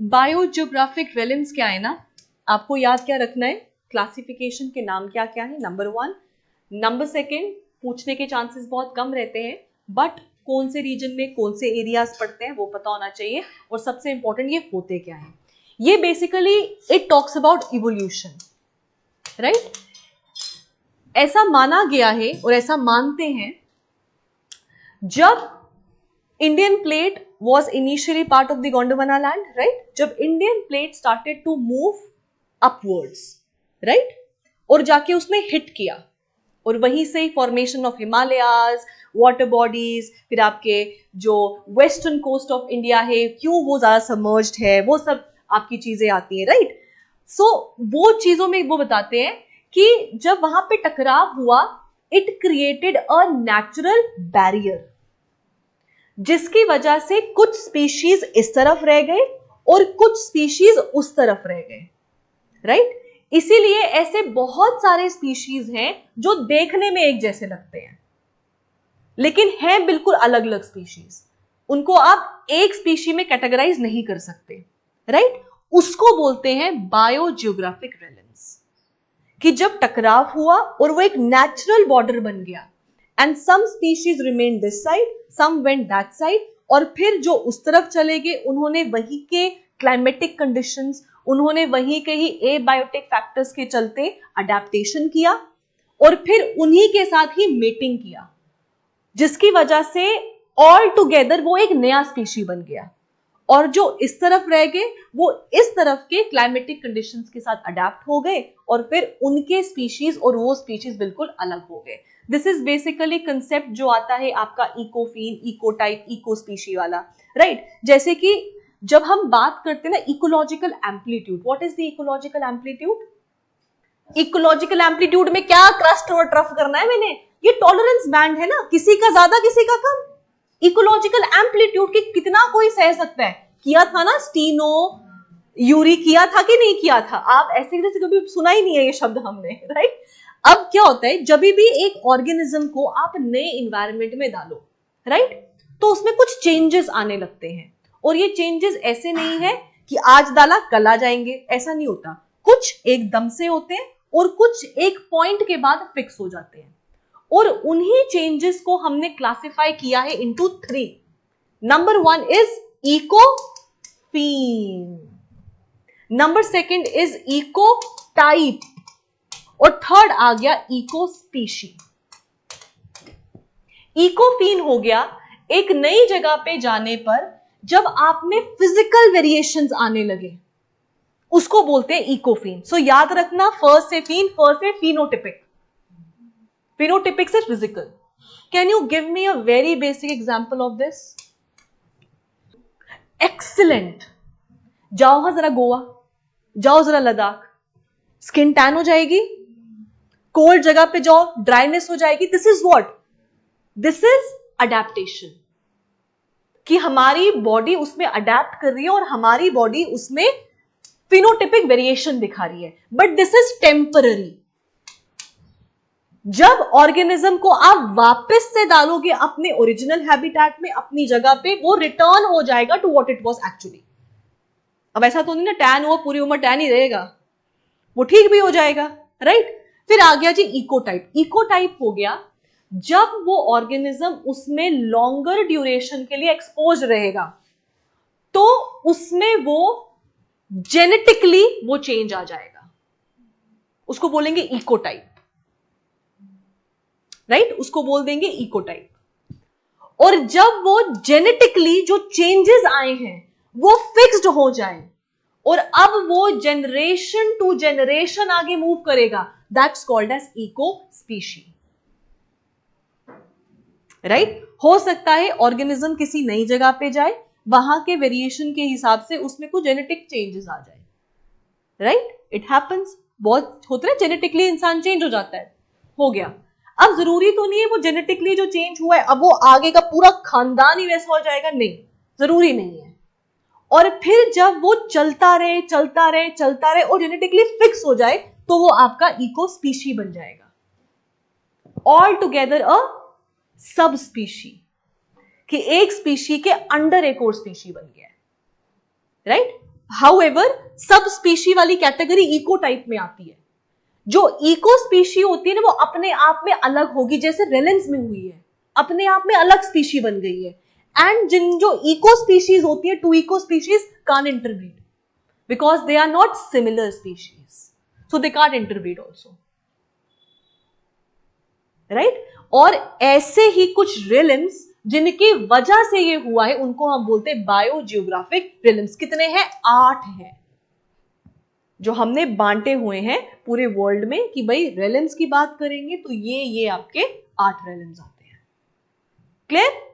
Biogeographic रेलिम्स क्या है ना, आपको याद क्या रखना है, क्लासिफिकेशन के नाम क्या क्या है, नंबर 1। नंबर 2 पूछने के चांसेस बहुत कम रहते हैं, बट कौन से रीजन में कौन से एरियाज पड़ते हैं वो पता होना चाहिए, और सबसे इंपॉर्टेंट ये होते क्या है। ये basically it talks about evolution, right. ऐसा माना गया है और ऐसा मानते हैं, जब Indian plate was initially part of the Gondwana land, right? जब Indian plate started to move upwards, right? और जाके उसने हिट किया, और वहीं से ही formation of Himalayas, water bodies, फिर आपके जो वेस्टर्न कोस्ट ऑफ इंडिया है, क्यों वो ज्यादा सबमर्ज्ड है, वो सब आपकी चीजें आती है, राइट। सो वो चीजों में वो बताते हैं कि जब वहां पे टकराव हुआ, it created a natural barrier, जिसकी वजह से कुछ स्पीशीज इस तरफ रह गए और कुछ स्पीशीज उस तरफ रह गए, राइट। इसीलिए ऐसे बहुत सारे स्पीशीज हैं जो देखने में एक जैसे लगते हैं, लेकिन हैं बिल्कुल अलग अलग स्पीशीज। उनको आप एक स्पीशी में कैटेगराइज नहीं कर सकते, राइट। उसको बोलते हैं बायोजियोग्राफिक रेलेंस, कि जब टकराव हुआ और वो एक नेचुरल बॉर्डर बन गया, and some species remain this side, some went that side, और फिर जो उस तरफ चले गए उन्होंने वही के क्लाइमेटिक कंडीशंस, उन्होंने वही के ही एबायोटिक फैक्टर्स के चलते अडेप्टेशन किया, और फिर उन्हीं के साथ ही मेटिंग किया, जिसकी वजह से ऑल टुगेदर वो एक नया स्पीशी बन गया, और जो इस तरफ रह गए वो इस तरफ के क्लाइमेटिक कंडीशंस के साथ अडेप्ट हो गए, और फिर उनके स्पीशीज और वो स्पीशीज बिल्कुल अलग हो गए। दिस इज बेसिकली कंसेप्ट जो आता है आपका इकोफीन, इकोटाइप, इको स्पीशी वाला, राइट। जैसे कि जब हम बात करते हैं ना ecological amplitude, what is the ecological amplitude? Ecological amplitude में क्या क्रस्ट और ट्रफ करना है मैंने, ये टॉलरेंस बैंड है ना, किसी का ज्यादा किसी का कम। इकोलॉजिकल एम्पलीट्यूड की कितना कोई सह सकता है, किया था ना स्टीनो यूरी, किया था कि नहीं किया था, आप ऐसे जैसे कभी सुना ही नहीं है ये शब्द हमने, राइट। अब क्या होता है, जब भी एक ऑर्गेनिज्म को आप नए इन्वायरमेंट में डालो, राइट, तो उसमें कुछ चेंजेस आने लगते हैं, और ये चेंजेस ऐसे नहीं है कि आज डाला कल आ जाएंगे, ऐसा नहीं होता। कुछ एकदम से होते हैं और कुछ एक पॉइंट के बाद फिक्स हो जाते हैं, और उन्हीं चेंजेस को हमने क्लासिफाई किया है into 3। Number 1 is ecophene, number 2 is ecotype, और थर्ड आ गया इको स्पीशी। इकोफीन हो गया एक नई जगह पे जाने पर जब आप में फिजिकल वेरिएशंस आने लगे, उसको बोलते हैं इकोफीन। सो याद रखना, फर्स्ट से फीन, फर्स्ट से फिनोटिपिक, फिनोटिपिक से physical. Can you give me a very basic example of this? Excellent. जाओ हाँ जरा गोवा, जाओ जरा लद्दाख, स्किन टैन हो जाएगी, कोल्ड जगह पे जाओ ड्राइनेस हो जाएगी। This is what? This is adaptation, कि हमारी बॉडी उसमें अडेप्ट कर रही है और हमारी बॉडी उसमें फिनोटिपिक वेरिएशन दिखा रही है, बट दिस इज टेम्पररी। जब ऑर्गेनिज्म को आप वापस से डालोगे अपने ओरिजिनल हैबिटेट में, अपनी जगह पे, वो रिटर्न हो जाएगा to what it was actually. अब ऐसा तो नहीं ना टैन हुआ पूरी उम्र टैन ही रहेगा, वो ठीक भी हो जाएगा, राइट। फिर आ गया जी इकोटाइप। इकोटाइप हो गया जब वो ऑर्गेनिज्म उसमें लॉन्गर ड्यूरेशन के लिए एक्सपोज रहेगा, तो उसमें वो जेनेटिकली वो चेंज आ जाएगा, उसको बोलेंगे इकोटाइप, राइट, उसको बोल देंगे इकोटाइप। और जब वो जेनेटिकली जो चेंजेस आए हैं वो फिक्स्ड हो जाए और अब वो जनरेशन टू जनरेशन आगे मूव करेगा, that's called as eco species, right. हो सकता है ऑर्गेनिज्म किसी नई जगह पे जाए, वहां के वेरिएशन के हिसाब से उसमें कुछ जेनेटिक चेंजेस आ जाए, राइट, इट हैपेंस। बहुत होता है जेनेटिकली इंसान चेंज हो जाता है, हो गया। अब जरूरी तो नहीं है वो जेनेटिकली जो चेंज हुआ है अब वो आगे का पूरा खानदान ही वैसा हो जाएगा, नहीं, जरूरी नहीं है। और फिर जब वो चलता रहे चलता रहे चलता रहे और जेनेटिकली फिक्स हो जाए तो वो आपका इको स्पीशी बन जाएगा, ऑल टुगेदर अ सब स्पीशी, कि एक स्पीशी के अंडर एक और स्पीशी बन गया है, राइट। हाउएवर सब स्पीशी वाली कैटेगरी इको टाइप में आती है। जो इको स्पीशी होती है ना वो अपने आप में अलग होगी, जैसे रेलेंस में हुई है, अपने आप में अलग स्पीशी बन गई है। एंड जिन जो इको स्पीशीज होती है, two eco species can't interbreed because they are not similar species, so they can't interbreed also, right. और ऐसे ही कुछ रिलम्स जिनकी वजह से ये हुआ है उनको हम बोलते हैं बायोजियोग्राफिक रिलम्स। कितने हैं? 8 हैं जो हमने बांटे हुए हैं पूरे वर्ल्ड में कि भाई रेलेंस की बात करेंगे तो ये आपके 8 रेलेंस आते हैं। क्लियर?